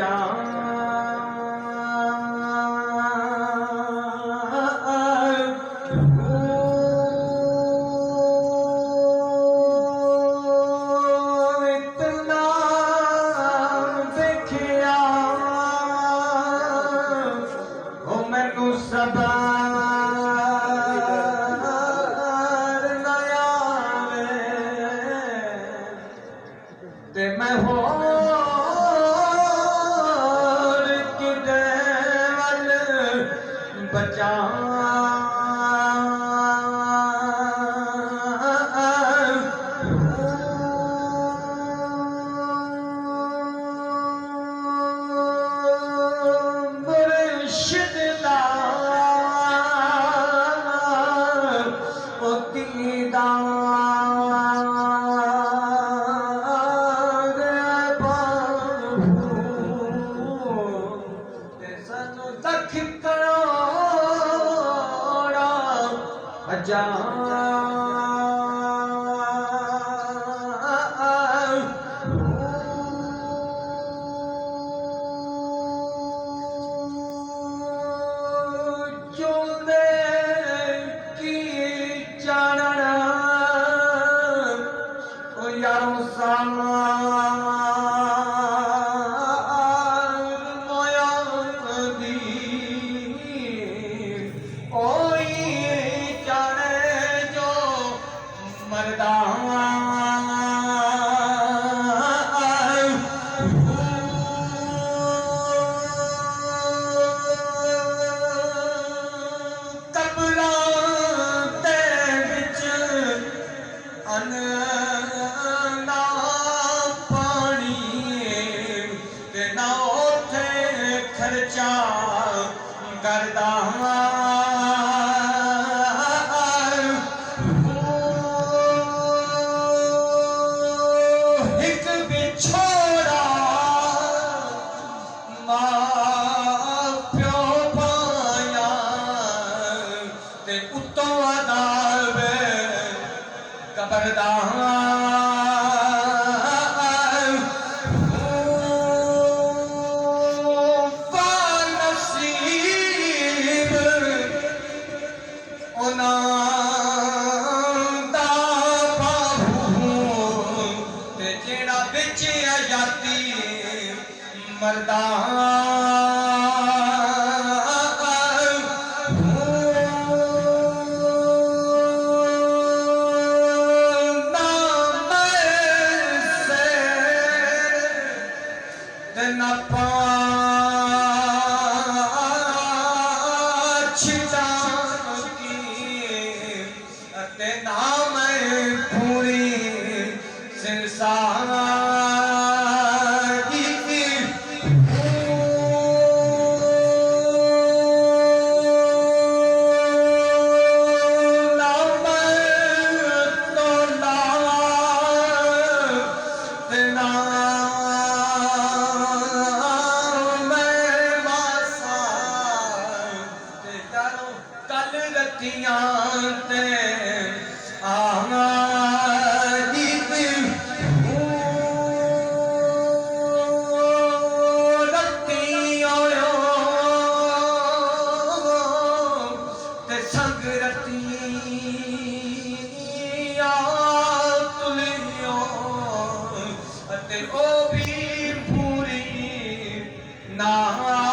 बचा इतना देखिया ओ मैनू सबर नया ते मैं होर किदे वल बचा मुर्शिद दा ओ दीदार सानू लख करोड़ा चुंदे की चानना ओ यारों मोया दी ओई जाने जो मरदा ना पानी ते ना उथे खर्चा करदा एक बिछोड़ा मां प्यो पाया ते उत्तों अदाब कबरदार नसीब दा बाबू ते जेड़ा बिच आजादी मरदा ना पाछता की ना मैं पूरी संसार कल रतियां ते आना ते संग रतियां तुलियो ते ओ भी पूरी ना